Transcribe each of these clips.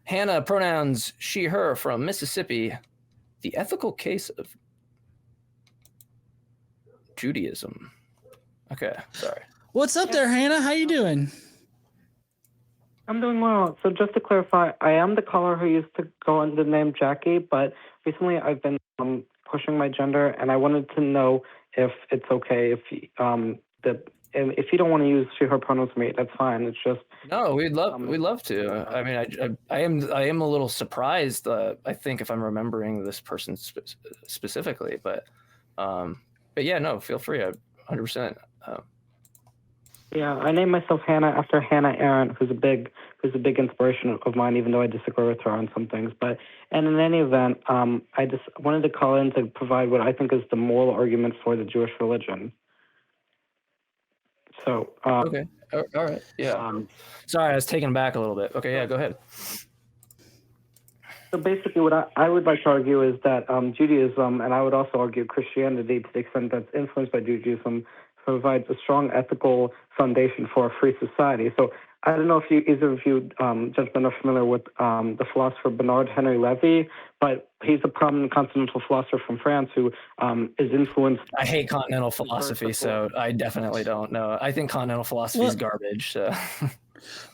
Hannah, pronouns she, her, from Mississippi. The ethical case of Judaism. Okay, sorry. What's up there, Hannah? How you doing? I'm doing well. So just to clarify, I am the caller who used to go under the name Jackie, but recently I've been pushing my gender, and I wanted to know if it's okay if if you don't want to use she, her pronouns for me, that's fine. It's just no, we'd love to. I mean, I am a little surprised. I think if I'm remembering this person specifically, but yeah, no, feel free. 100%. Yeah, I named myself Hannah after Hannah Arendt, who's a big inspiration of mine, even though I disagree with her on some things. And in any event, I just wanted to call in to provide what I think is the moral argument for the Jewish religion. So okay, all right, yeah. Sorry, I was taken back a little bit. Okay, yeah, go ahead. So basically, what I would like to argue is that Judaism, and I would also argue Christianity, to the extent that's influenced by Judaism, provides a strong ethical foundation for a free society. So I don't know if either of you gentlemen are familiar with the philosopher Bernard Henry Levy, but he's a prominent continental philosopher from France who is influenced. I hate continental philosophy, so I definitely don't know. I think continental philosophy is garbage. So.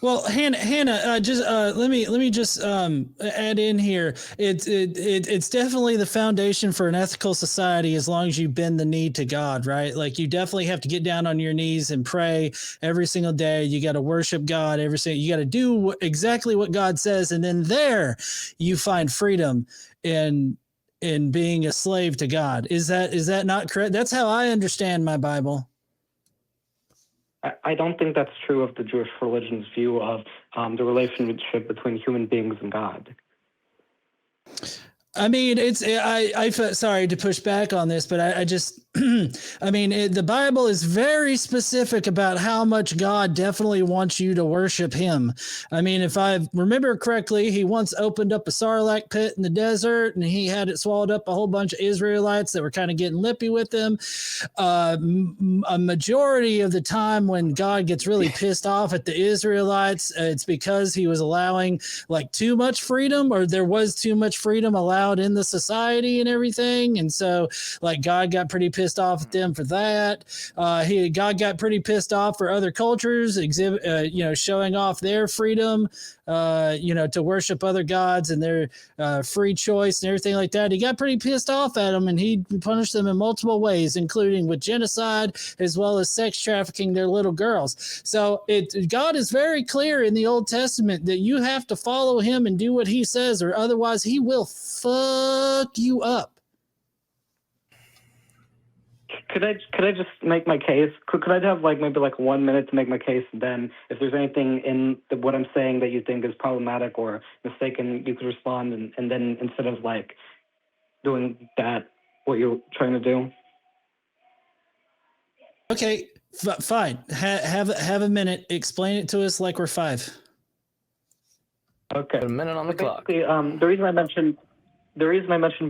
Well, Hannah, just let me just add in here. It's definitely the foundation for an ethical society as long as you bend the knee to God, right? Like you definitely have to get down on your knees and pray every single day. You got to worship God you got to do exactly what God says, and then there you find freedom in being a slave to God. Is that not correct? That's how I understand my Bible. I don't think that's true of the Jewish religion's view of the relationship between human beings and God. I mean, I sorry to push back on this, but I just, I mean, the Bible is very specific about how much God definitely wants you to worship him. I mean, if I remember correctly, he once opened up a sarlacc pit in the desert and he had it swallowed up a whole bunch of Israelites that were kind of getting lippy with him. A majority of the time when God gets really pissed off at the Israelites, it's because he was allowing like too much freedom, or there was too much freedom allowed in the society and everything. And so like God got pretty pissed off at them for that. God got pretty pissed off for other cultures showing off their freedom, to worship other gods and their free choice and everything like that. He got pretty pissed off at them, and he punished them in multiple ways, including with genocide as well as sex trafficking their little girls. So God is very clear in the Old Testament that you have to follow him and do what he says, or otherwise he will fuck you up. Could I just make my case? Could I have maybe 1 minute to make my case? And then if there's anything in what I'm saying that you think is problematic or mistaken, you could respond. And then instead of doing that, what you're trying to do. Okay, fine. Have a minute. Explain it to us like we're five. Okay. A minute on the clock. The reason I mentioned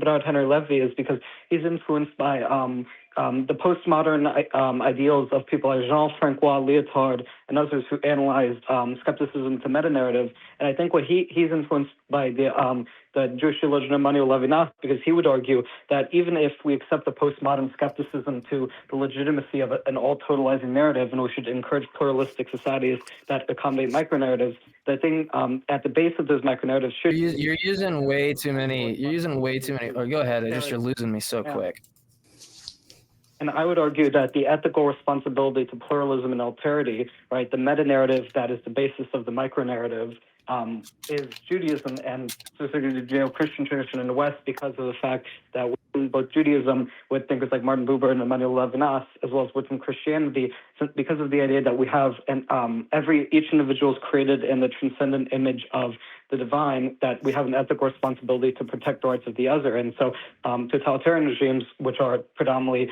Bernard Henry Levy is because he's influenced by the postmodern ideals of people like Jean-Francois Lyotard and others who analyzed skepticism to meta-narrative. And I think what he's influenced by the Jewish theologian Emmanuel Levinas, because he would argue that even if we accept the postmodern skepticism to the legitimacy of an all-totalizing narrative, and we should encourage pluralistic societies that accommodate micronarratives, the thing at the base of those micronarratives should... You're using way too many... Oh, go ahead. You're losing me so quick. And I would argue that the ethical responsibility to pluralism and alterity, right, the meta-narrative that is the basis of the micro-narrative, is Judaism and specifically the Judeo-Christian tradition in the West, because of the fact that within both Judaism, with thinkers like Martin Buber and Emmanuel Levinas, as well as within Christianity, because of the idea that we have each individual is created in the transcendent image of the divine, that we have an ethical responsibility to protect the rights of the other. And so totalitarian regimes, which are predominantly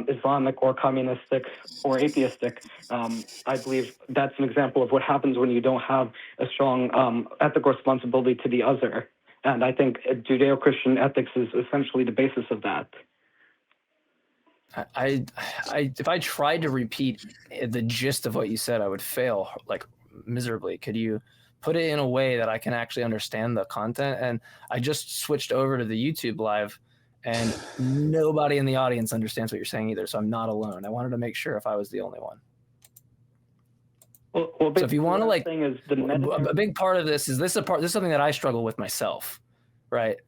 Islamic or communistic or atheistic, I believe that's an example of what happens when you don't have a strong ethical responsibility to the other. And I think Judeo-Christian ethics is essentially the basis of that. If I tried to repeat the gist of what you said, I would fail miserably. Could you put it in a way that I can actually understand the content. And I just switched over to the YouTube live, and nobody in the audience understands what you're saying either. So I'm not alone. I wanted to make sure if I was the only one. Well, so if you want to, like, is the a big part of this is this is something that I struggle with myself, right?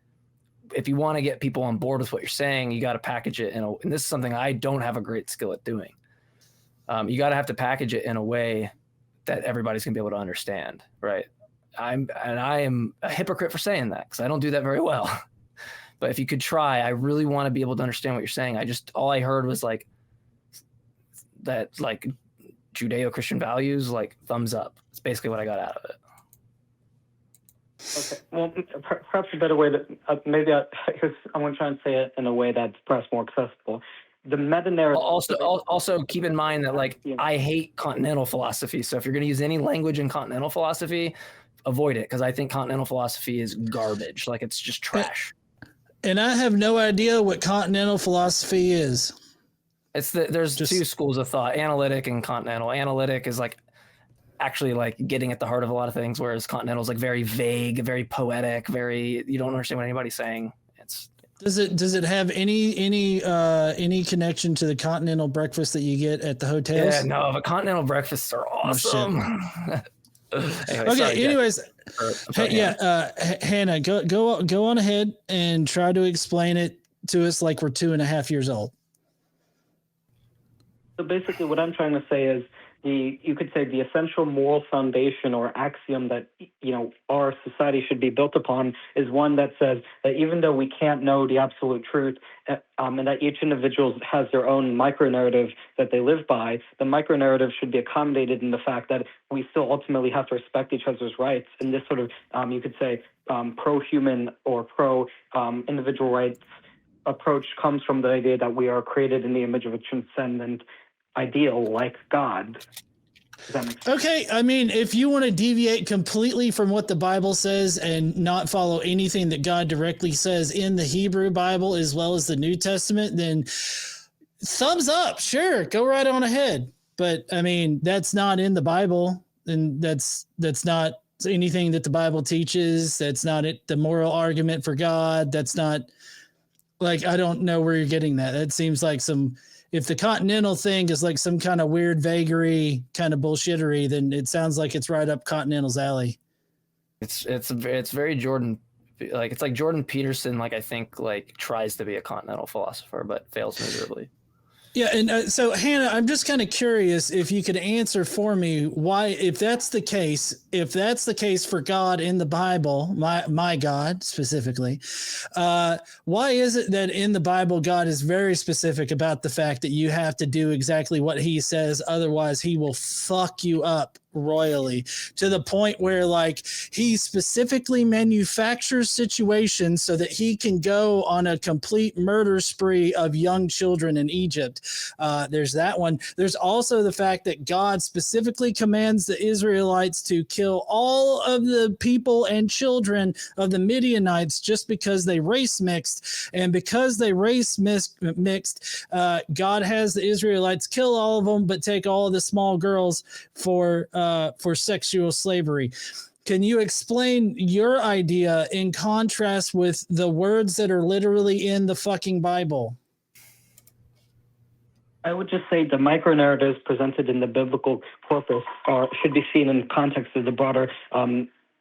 If you want to get people on board with what you're saying, you got to package it and this is something I don't have a great skill at doing. You got to have to package it in a way that everybody's gonna be able to understand, right? I am a hypocrite for saying that because I don't do that very well. But if you could try, I really want to be able to understand what you're saying. All I heard was like that, like Judeo-Christian values, like thumbs up. It's basically what I got out of it. Okay. Well, perhaps a better way to maybe I'm going to try and say it in a way that's perhaps more accessible. The meta-narrative. Also keep in mind that, like, I hate continental philosophy. So if you're going to use any language in continental philosophy, avoid it, because I think continental philosophy is garbage. Like, it's just trash. And I have no idea what continental philosophy is. There's two schools of thought: analytic and continental. Analytic is like actually like getting at the heart of a lot of things, whereas continental is like very vague, very poetic, you don't understand what anybody's saying. Does it have any connection to the continental breakfast that you get at the hotels? Yeah, no, but continental breakfasts are awesome. Anyway, okay. Anyways, Hannah, go on ahead and try to explain it to us like we're 2.5 years old. So basically, what I'm trying to say is you could say the essential moral foundation or axiom that our society should be built upon is one that says that even though we can't know the absolute truth, and that each individual has their own micro-narrative that they live by, the micro-narrative should be accommodated in the fact that we still ultimately have to respect each other's rights. And this sort of, you could say, pro-human or pro-individual rights approach comes from the idea that we are created in the image of a transcendent ideal like God. Does that make sense? Okay, I mean, if you want to deviate completely from what the Bible says and not follow anything that God directly says in the Hebrew Bible as well as the New Testament, then thumbs up, sure, go right on ahead. But I mean, that's not in the Bible, and that's not anything that the Bible teaches. That's not the moral argument for God. That's not, like, I don't know where you're getting that. That seems like if the continental thing is like some kind of weird vagary kind of bullshittery, then it sounds like it's right up Continental's alley. It's very Jordan, like it's like Jordan Peterson, like I think like tries to be a continental philosopher but fails miserably. Yeah, and so Hannah, I'm just kind of curious if you could answer for me why, if that's the case for God in the Bible, my God specifically, why is it that in the Bible God is very specific about the fact that you have to do exactly what he says, otherwise he will fuck you up royally, to the point where like he specifically manufactures situations so that he can go on a complete murder spree of young children in Egypt. There's that one. There's also the fact that God specifically commands the Israelites to kill all of the people and children of the Midianites just because they race mixed, and because they race mixed, God has the Israelites kill all of them but take all of the small girls for sexual slavery. Can you explain your idea in contrast with the words that are literally in the fucking Bible? I would just say the micro-narratives presented in the biblical corpus should be seen in context of the broader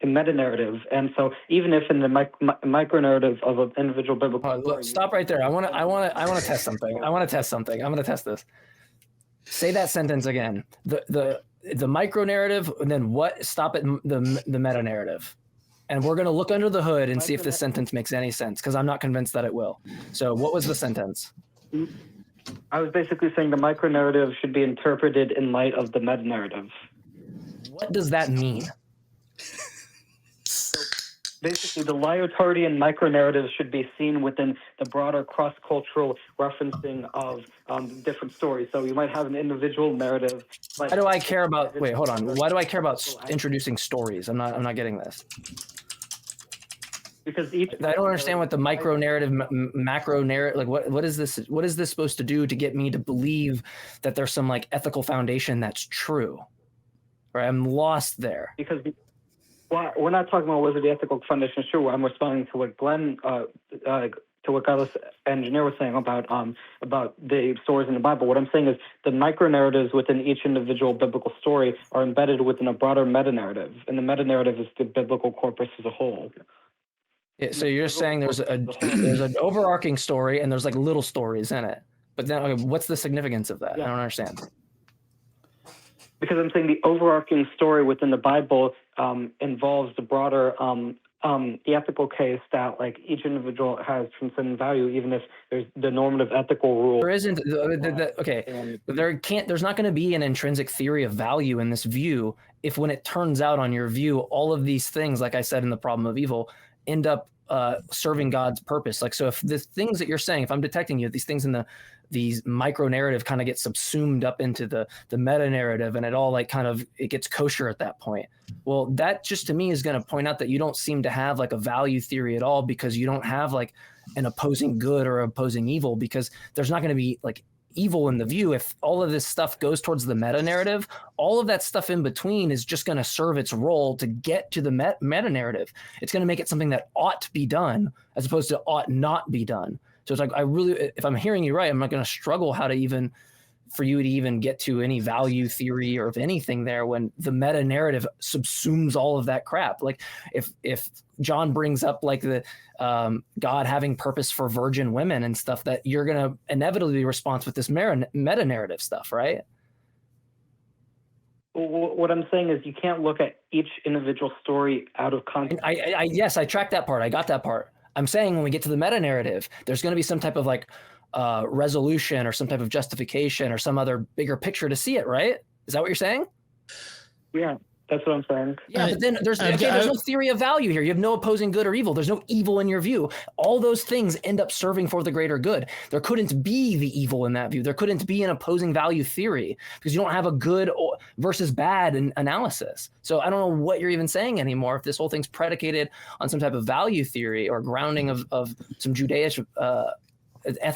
meta-narrative. And so even if in the micro-narrative of an individual biblical story... Stop right there. I want to test something. I'm going to test this. Say that sentence again. The micro narrative, and then what? Stop at the meta narrative, and we're going to look under the hood and see if this sentence makes any sense, because I'm not convinced that it will. So what was the sentence? I was basically saying the micro narrative should be interpreted in light of the meta narrative. What does that mean? Basically, the Lyotarian micro-narratives should be seen within the broader cross-cultural referencing of different stories. So you might have an individual narrative. Why do I care about? Wait, hold on. Why do I care about introducing stories? I'm not getting this. Because I don't understand what the micro-narrative, macro-narrative, like what is this? What is this supposed to do to get me to believe that there's some like ethical foundation that's true? Right? I'm lost there. Well, we're not talking about whether the ethical foundation is true. I'm responding to what Glenn, to what Godless Engineer was saying about the stories in the Bible. What I'm saying is the micro narratives within each individual biblical story are embedded within a broader meta narrative, and the meta narrative is the biblical corpus as a whole. Yeah, so you're saying there's an overarching story and there's like little stories in it, but then okay, what's the significance of that? Yeah. I don't understand. Because I'm saying the overarching story within the Bible involves the broader the ethical case that like each individual has transcendent value, even if there's the normative ethical rule. There isn't. Okay, there's not going to be an intrinsic theory of value in this view if, when it turns out on your view, all of these things, like I said in the problem of evil, end up serving God's purpose. Like, so if the things that you're saying, if I'm detecting you, these things in these micro narrative kind of get subsumed up into the meta narrative, and it all like kind of it gets kosher at that point. Well, that just to me is going to point out that you don't seem to have like a value theory at all, because you don't have like an opposing good or opposing evil, because there's not going to be like evil in the view. If all of this stuff goes towards the meta narrative, all of that stuff in between is just going to serve its role to get to the meta narrative. It's going to make it something that ought to be done as opposed to ought not be done. So it's like, if I'm hearing you right, I'm not going to struggle for you to even get to any value theory or of anything there when the meta narrative subsumes all of that crap. Like if John brings up like the God having purpose for virgin women and stuff, that you're going to inevitably respond with this meta narrative stuff, right? What I'm saying is you can't look at each individual story out of context. Yes, I tracked that part. I got that part. I'm saying when we get to the meta narrative, there's going to be some type of like resolution or some type of justification or some other bigger picture to see it, right? Is that what you're saying? Yeah, that's what I'm saying. Yeah, but then there's no theory of value here. You have no opposing good or evil. There's no evil in your view. All those things end up serving for the greater good. There couldn't be the evil in that view. There couldn't be an opposing value theory because you don't have a good versus bad analysis. So I don't know what you're even saying anymore if this whole thing's predicated on some type of value theory or grounding of some Judaic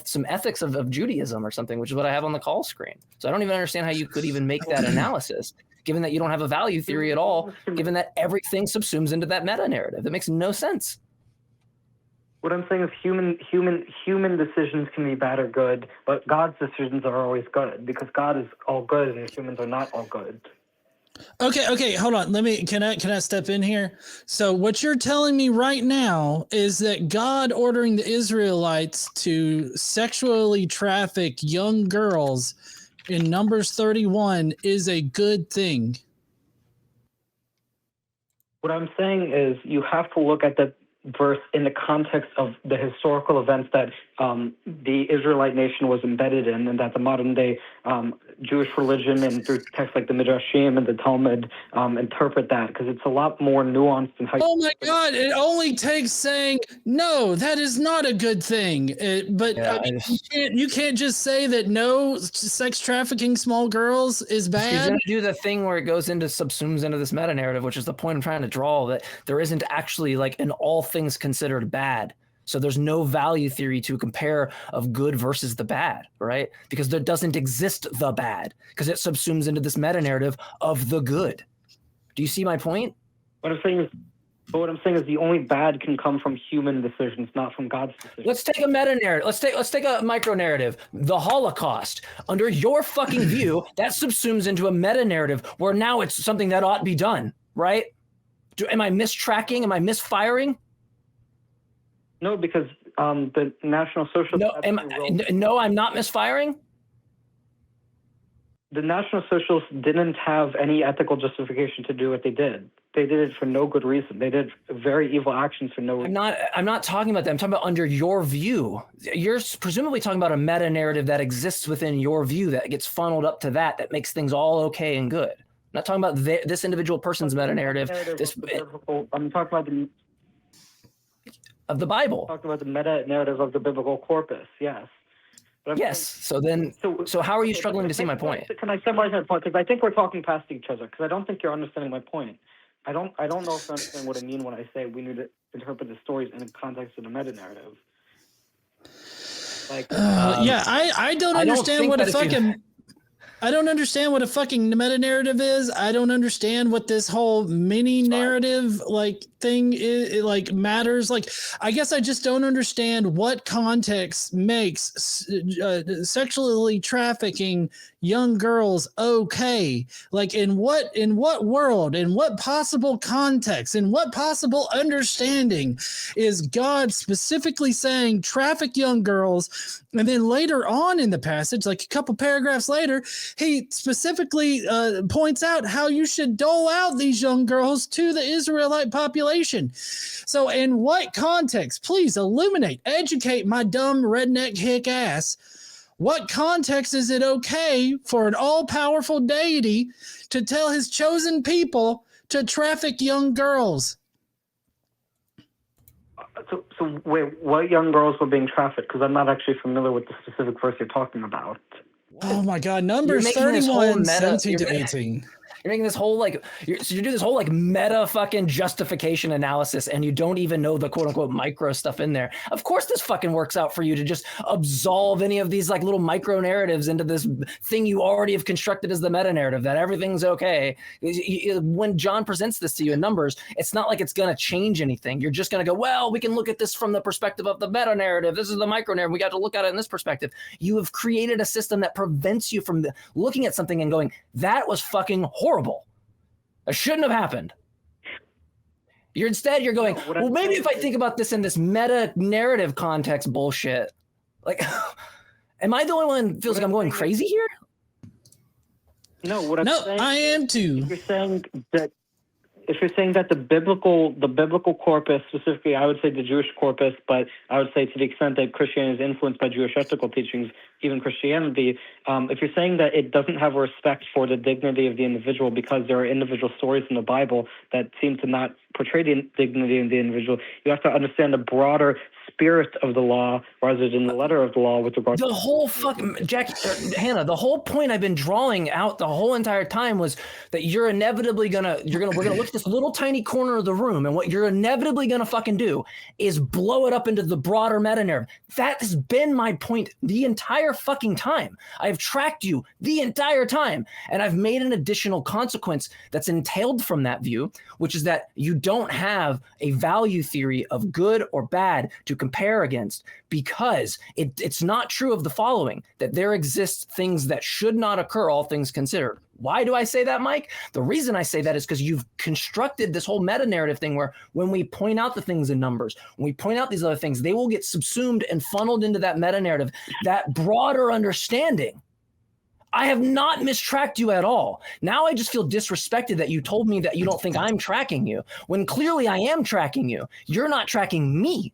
some ethics of Judaism or something, which is what I have on the call screen. So I don't even understand how you could even make that analysis, given that you don't have a value theory at all, given that everything subsumes into that meta narrative. That makes no sense. What I'm saying is human decisions can be bad or good, but God's decisions are always good because God is all good and humans are not all good. Okay, hold on. Can I step in here? So what you're telling me right now is that God ordering the Israelites to sexually traffic young girls in Numbers 31 is a good thing. What I'm saying is you have to look at the verse in the context of the historical events that the Israelite nation was embedded in, and that the modern day Jewish religion and through texts like the Midrashim and the Talmud interpret that, because it's a lot more nuanced and Oh my God! It only takes saying no. That is not a good thing. You can't just say that no sex trafficking small girls is bad. He's going to do the thing where it goes into subsumes into this meta narrative, which is the point I'm trying to draw, that there isn't actually like an all things considered bad. So there's no value theory to compare of good versus the bad, right? Because there doesn't exist the bad, because it subsumes into this meta narrative of the good. Do you see my point? What I'm saying is the only bad can come from human decisions, not from God's decisions. Let's take a meta narrative. Let's take a micro narrative. The Holocaust, under your fucking view, that subsumes into a meta narrative where now it's something that ought to be done, right? Am I mistracking? Am I misfiring? No, because the National Socialist... No, I'm not misfiring? The National Socialists didn't have any ethical justification to do what they did. They did it for no good reason. They did very evil actions for no reason. I'm not talking about that. I'm talking about under your view. You're presumably talking about a meta narrative that exists within your view that gets funneled up to that makes things all okay and good. I'm not talking about this individual person's meta narrative. I'm talking about of the Bible. I'm talking about the meta narrative of the biblical corpus. Yes. Yes. So how are you struggling to see my point? Can I summarize my point? Because I think we're talking past each other. Because I don't think you're understanding my point. I don't know if you understand what I mean when I say we need to interpret the stories in the context of the meta narrative. I don't understand what a fucking. I don't understand what a fucking meta narrative is. I don't understand what this whole mini narrative like thing is, like matters. Like, I guess I just don't understand what context makes sexually trafficking young girls okay. Like, in what world, in what possible context, in what possible understanding is God specifically saying traffic young girls? And then later on in the passage, like a couple paragraphs later, he specifically points out how you should dole out these young girls to the Israelite population. So in what context? Please illuminate, educate my dumb redneck hick ass. What context is it okay for an all-powerful deity to tell his chosen people to traffic young girls? So wait, what young girls were being trafficked? Because I'm not actually familiar with the specific verse you're talking about. Oh my God, Numbers 31, 17 to 18. You're making this whole you're doing this whole meta fucking justification analysis, and you don't even know the quote unquote micro stuff in there. Of course, this fucking works out for you to just absolve any of these little micro narratives into this thing you already have constructed as the meta narrative that everything's okay. When John presents this to you in Numbers, it's not like it's going to change anything. You're just going to go, well, we can look at this from the perspective of the meta narrative. This is the micro narrative. We got to look at it in this perspective. You have created a system that prevents you from looking at something and going, that was fucking horrible. It shouldn't have happened. You're going, well, maybe if I think about this in this meta narrative context bullshit, am I the only one who feels like I'm going crazy here? No, what I'm saying, I am too. If you're saying that the biblical corpus, specifically, I would say the Jewish corpus, but I would say to the extent that Christianity is influenced by Jewish ethical teachings, even Christianity, if you're saying that it doesn't have a respect for the dignity of the individual because there are individual stories in the Bible that seem to not portray the dignity of the individual, you have to understand the broader spirit of the law rather than the letter of the law with regard to the whole fucking Hannah, the whole point I've been drawing out the whole entire time was that we're gonna look at this little tiny corner of the room, and what you're inevitably gonna fucking do is blow it up into the broader meta narrative. That has been my point the entire fucking time. I've tracked you the entire time, and I've made an additional consequence that's entailed from that view, which is that you don't have a value theory of good or bad to compare against, because it's not true of the following, that there exists things that should not occur, all things considered. Why do I say that, Mike? The reason I say that is because you've constructed this whole meta narrative thing where when we point out the things in Numbers, when we point out these other things, they will get subsumed and funneled into that meta narrative, that broader understanding. I have not mistracked you at all. Now I just feel disrespected that you told me that you don't think I'm tracking you, when clearly I am tracking you. You're not tracking me.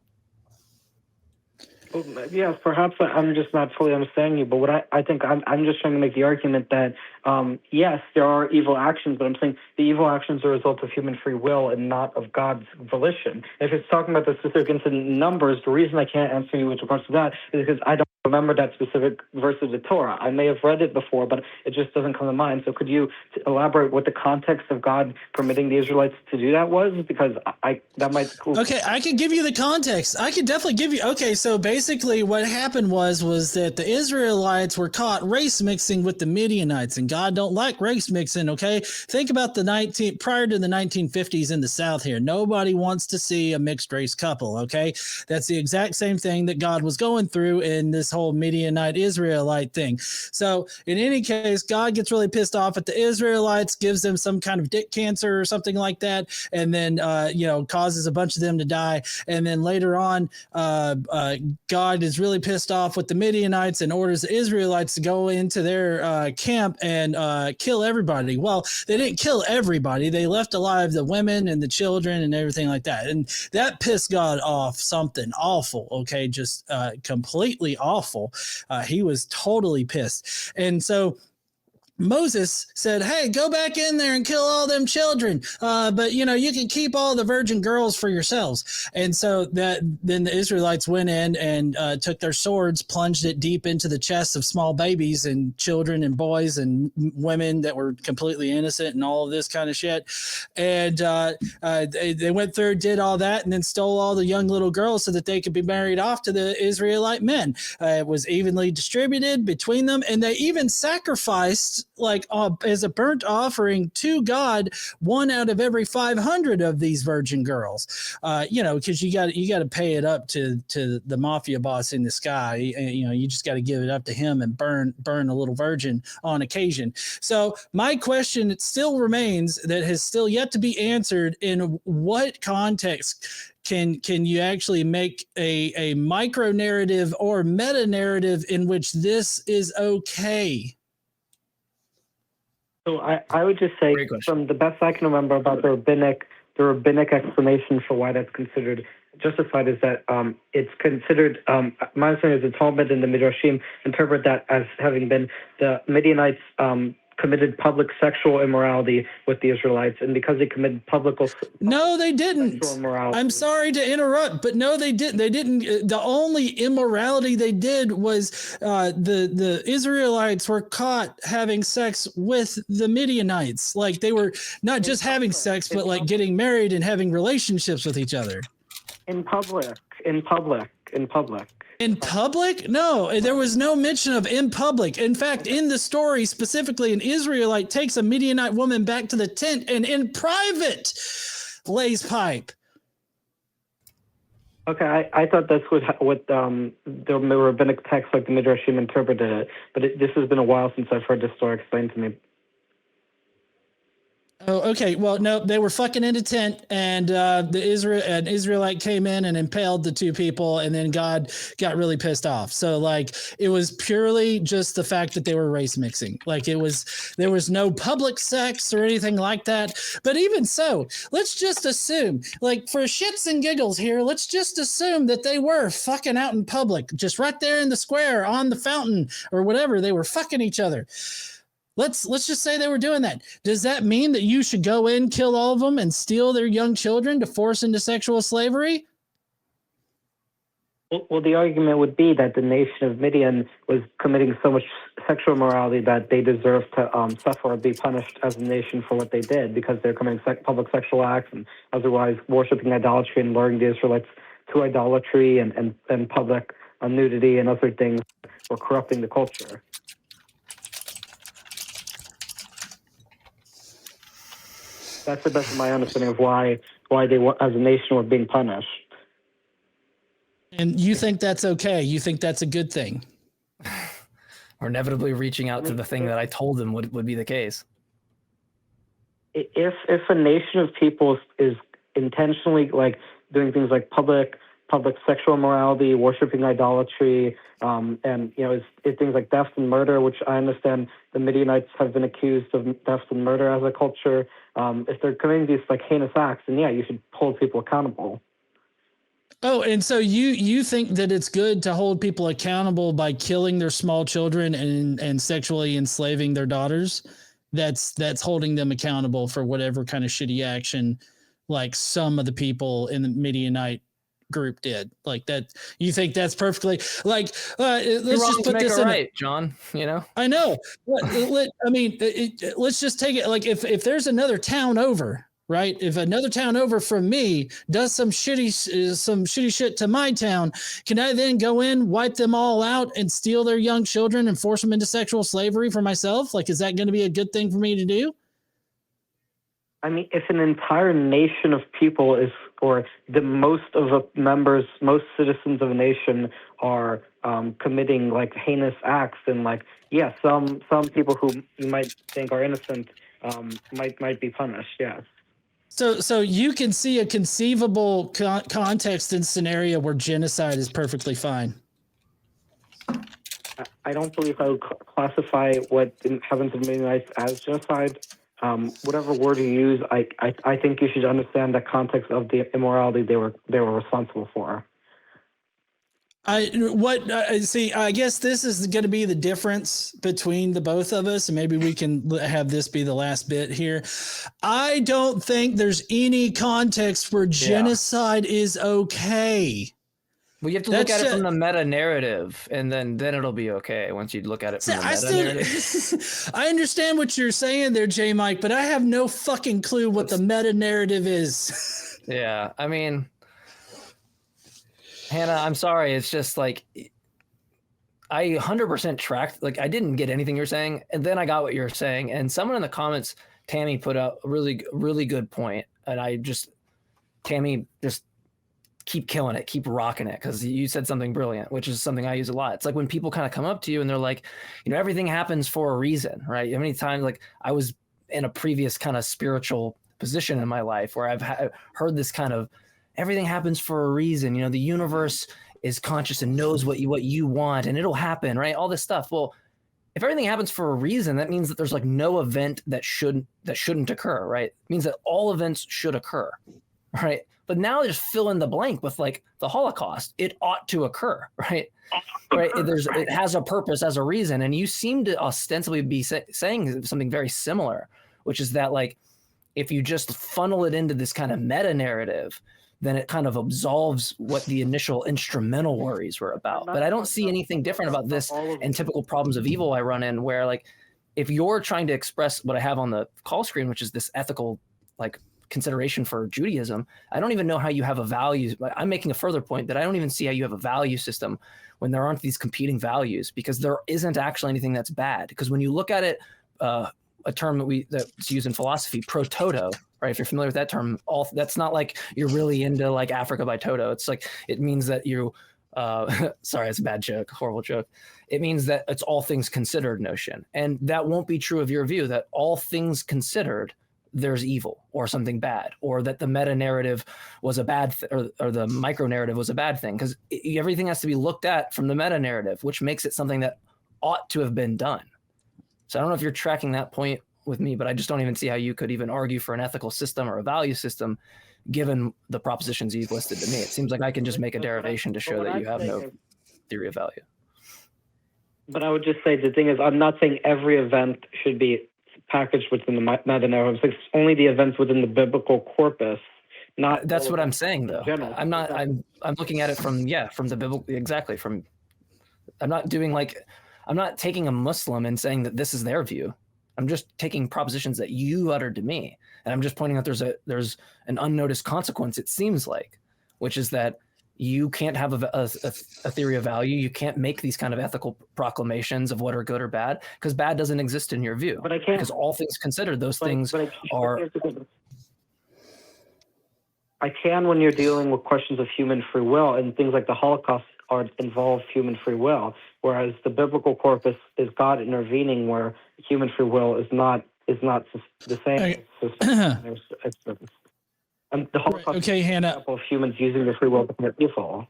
Well, yeah, perhaps I'm just not fully understanding you, but what I think I'm just trying to make the argument that yes, there are evil actions, but I'm saying the evil actions are a result of human free will and not of God's volition. If it's talking about the specific incident in Numbers, the reason I can't answer you with regards to that is because I don't remember that specific verse of the Torah. I may have read it before, but it just doesn't come to mind. So could you elaborate what the context of God permitting the Israelites to do that was? Because that might... Okay, I can give you the context. I could definitely give you... Okay, so basically what happened was that the Israelites were caught race mixing with the Midianites, and God don't like race mixing, okay? Think about prior to the 1950s in the South here. Nobody wants to see a mixed race couple, okay? That's the exact same thing that God was going through in this whole Midianite Israelite thing. So in any case, God gets really pissed off at the Israelites, gives them some kind of dick cancer or something like that, and then causes a bunch of them to die. And then later on, God is really pissed off with the Midianites and orders the Israelites to go into their camp and kill everybody. Well, they didn't kill everybody. They left alive the women and the children and everything like that. And that pissed God off something awful, okay? Just completely awful. He was totally pissed. And so Moses said, hey, go back in there and kill all them children. But you can keep all the virgin girls for yourselves. And so then the Israelites went in and took their swords, plunged it deep into the chests of small babies and children and boys and women that were completely innocent and all of this kind of shit. And they went through, did all that, and then stole all the young little girls so that they could be married off to the Israelite men. It was evenly distributed between them, and they even sacrificed, like as a burnt offering to God, 1 out of every 500 of these virgin girls. Because you got to pay it up to the mafia boss in the sky. You just got to give it up to him and burn a little virgin on occasion. So my question, it still remains, that has still yet to be answered: in what context can you actually make a micro narrative or meta narrative in which this is okay? So I would just say, from the best I can remember about the rabbinic explanation for why that's considered justified, is that it's considered, my understanding is the Talmud and the Midrashim interpret that as having been the Midianites committed public sexual immorality with the Israelites, and because they committed no, they didn't. I'm sorry to interrupt, but no, they didn't. They didn't. The only immorality they did was the Israelites were caught having sex with the Midianites. Like, they were not just having sex, but like getting married and having relationships with each other. In public. In public? No, there was no mention of in public. In fact, in the story specifically, an Israelite takes a Midianite woman back to the tent and in private lays pipe. Okay, I thought that's what the rabbinic text like the Midrashim interpreted it, but this has been a while since I've heard this story explained to me. Oh, okay. Well, no, they were fucking in a tent, and an Israelite came in and impaled the two people, and then God got really pissed off. So, like, it was purely just the fact that they were race mixing. Like, there was no public sex or anything like that. But even so, let's just assume, like, for shits and giggles here, let's just assume that they were fucking out in public, just right there in the square on the fountain or whatever. They were fucking each other. Let's just say they were doing that. Does that mean that you should go in, kill all of them, and steal their young children to force into sexual slavery? Well, the argument would be that the nation of Midian was committing so much sexual immorality that they deserve to suffer or be punished as a nation for what they did, because they're committing public sexual acts and otherwise worshiping idolatry and luring the Israelites to idolatry and public nudity and other things, or corrupting the culture. That's the best of my understanding of why they, as a nation, were being punished. And you think that's okay? You think that's a good thing? Or inevitably reaching out to the thing that I told them would be the case. If a nation of people is intentionally like doing things like public sexual immorality, worshiping idolatry, and it's things like theft and murder, which I understand the Midianites have been accused of theft and murder as a culture. If they're committing these like heinous acts, then yeah, you should hold people accountable. Oh, and so you think that it's good to hold people accountable by killing their small children and sexually enslaving their daughters? That's holding them accountable for whatever kind of shitty action, like some of the people in the Midianite group did. Like that, you think that's perfectly like let's just put this in right, John, I know. Let's just take it like if there's another town over, right? If another town over from me does some shitty shit to my town, can I then go in, wipe them all out, and steal their young children and force them into sexual slavery for myself? Like, is that going to be a good thing for me to do? I mean, if an entire nation of people or the most citizens of a nation are committing like heinous acts, and like, yeah, some people who you might think are innocent might be punished. Yes. So you can see a conceivable context and scenario where genocide is perfectly fine. I don't believe I would classify what happens in the Midianites as genocide. Whatever word you use, I think you should understand the context of the immorality they were responsible for. See, I guess this is going to be the difference between the both of us, and maybe we can have this be the last bit here. I don't think there's any context where genocide is okay. Well, you have to look at it from the meta narrative, and then it'll be okay once you look at it from the meta narrative. I understand what you're saying there, JMike, but I have no fucking clue what the meta narrative is. Yeah, I mean, Hannah, I'm sorry. It's just like I 100% tracked. Like I didn't get anything you're saying, and then I got what you're saying. And someone in the comments, Tammy, put out a really good point, and Tammy, just keep killing it, keep rocking it, because you said something brilliant, which is something I use a lot. It's like when people kind of come up to you and they're like, everything happens for a reason, right? How many times, like I was in a previous kind of spiritual position in my life where I've heard this kind of everything happens for a reason. The universe is conscious and knows what you want, and it'll happen, right? All this stuff. Well, if everything happens for a reason, that means that there's like no event that shouldn't occur, right? It means that all events should occur, right? But now they just fill in the blank with like the Holocaust. It ought to occur, right? Right. It has a purpose as a reason. And you seem to ostensibly be saying something very similar, which is that like, if you just funnel it into this kind of meta narrative, then it kind of absolves what the initial instrumental worries were about. But I don't see anything different about this and typical problems of evil I run in, where like, if you're trying to express what I have on the call screen, which is this ethical, like, consideration for Judaism, I don't even know how you have a value. I'm making a further point that I don't even see how you have a value system when there aren't these competing values, because there isn't actually anything that's bad. Because when you look at it, a term that's used in philosophy, pro toto, right? If you're familiar with that term, that's not like you're really into like Africa by Toto. It's like, it means that you, sorry, it's a bad joke, horrible joke. It means that it's all things considered notion. And that won't be true of your view, that all things considered, there's evil or something bad, or that the meta narrative was a bad or the micro narrative was a bad thing, because everything has to be looked at from the meta narrative, which makes it something that ought to have been done. So I don't know if you're tracking that point with me, but I just don't even see how you could even argue for an ethical system or a value system given the propositions you've listed to me. It seems like I can just make a derivation to show that you have no theory of value. But I would just say the thing is, I'm not saying every event should be packaged within the meta narrative. It's only the events within the biblical corpus. Not that's what I'm saying, though. I'm not. I'm looking at it from the biblical. Exactly. I'm not taking a Muslim and saying that this is their view. I'm just taking propositions that you uttered to me, and I'm just pointing out there's an unnoticed consequence. It seems like, which is that you can't have a theory of value. You can't make these kind of ethical proclamations of what are good or bad, because bad doesn't exist in your view. But I can't, because all things considered, those things are. I can when you're dealing with questions of human free will, and things like the Holocaust involve human free will, whereas the biblical corpus is God intervening, where human free will is not the same. And the Holocaust okay, Hannah. Of humans using their free will to commit evil.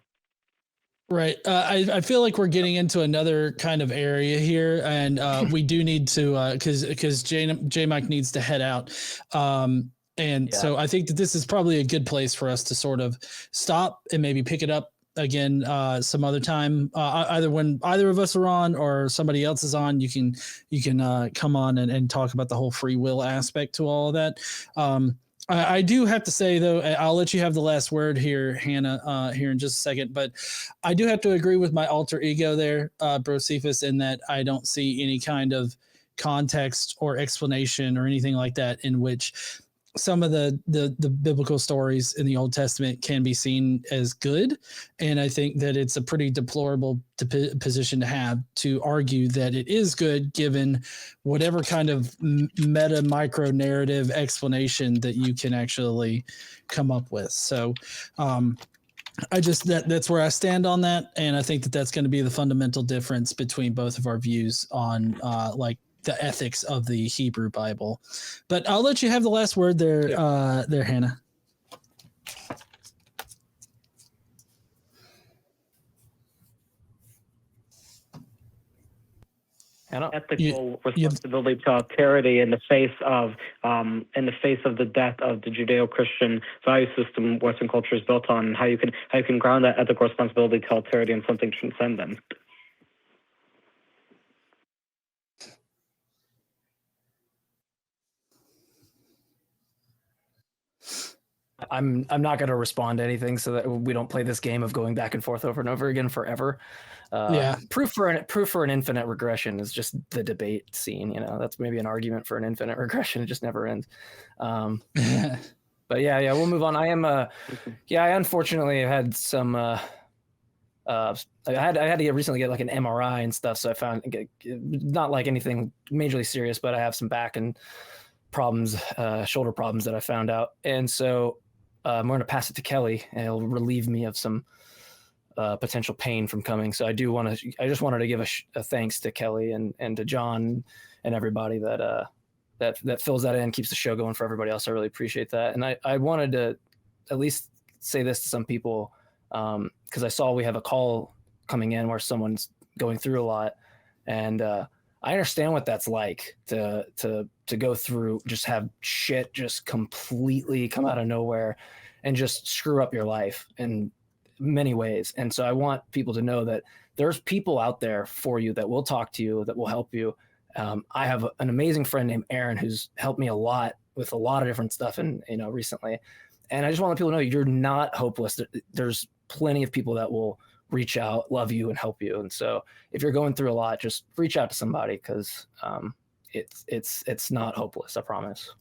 Right. I feel like we're getting into another kind of area here, and we do need to because JMike needs to head out. So I think that this is probably a good place for us to sort of stop and maybe pick it up again some other time, either when either of us are on or somebody else is on. You can come on and talk about the whole free will aspect to all of that. I do have to say, though, I'll let you have the last word here, Hannah, here in just a second. But I do have to agree with my alter ego there, Brocephus, in that I don't see any kind of context or explanation or anything like that in which some of the biblical stories in the Old Testament can be seen as good. And I think that it's a pretty deplorable position to have, to argue that it is good given whatever kind of meta micro narrative explanation that you can actually come up with. So that's where I stand on that. And I think that that's going to be the fundamental difference between both of our views on the ethics of the Hebrew Bible. But I'll let you have the last word there, there, Hannah. Hannah? ethical responsibility to alterity in the face of the death of the Judeo-Christian value system Western culture is built on, how you can ground that ethical responsibility to alterity in something transcendent. I'm not going to respond to anything so that we don't play this game of going back and forth over and over again forever. Proof for an infinite regression is just the debate scene. You know, that's maybe an argument for an infinite regression. It just never ends. But yeah, we'll move on. I unfortunately had some. I had to recently get like an MRI and stuff, so I found not like anything majorly serious, but I have some back and problems, shoulder problems that I found out, and so I'm going to pass it to Kelly, and it'll relieve me of some potential pain from coming. So I just wanted to give a thanks to Kelly and to John and everybody that fills that in, keeps the show going for everybody else. I really appreciate that. And I wanted to at least say this to some people, because I saw we have a call coming in where someone's going through a lot, and I understand what that's like to go through, just have shit just completely come out of nowhere and just screw up your life in many ways. And so I want people to know that there's people out there for you that will talk to you, that will help you. I have an amazing friend named Aaron who's helped me a lot with a lot of different stuff and recently. And I just want people to know you're not hopeless. There's plenty of people that will reach out, love you, and help you. And so if you're going through a lot, just reach out to somebody, because it's not hopeless, I promise.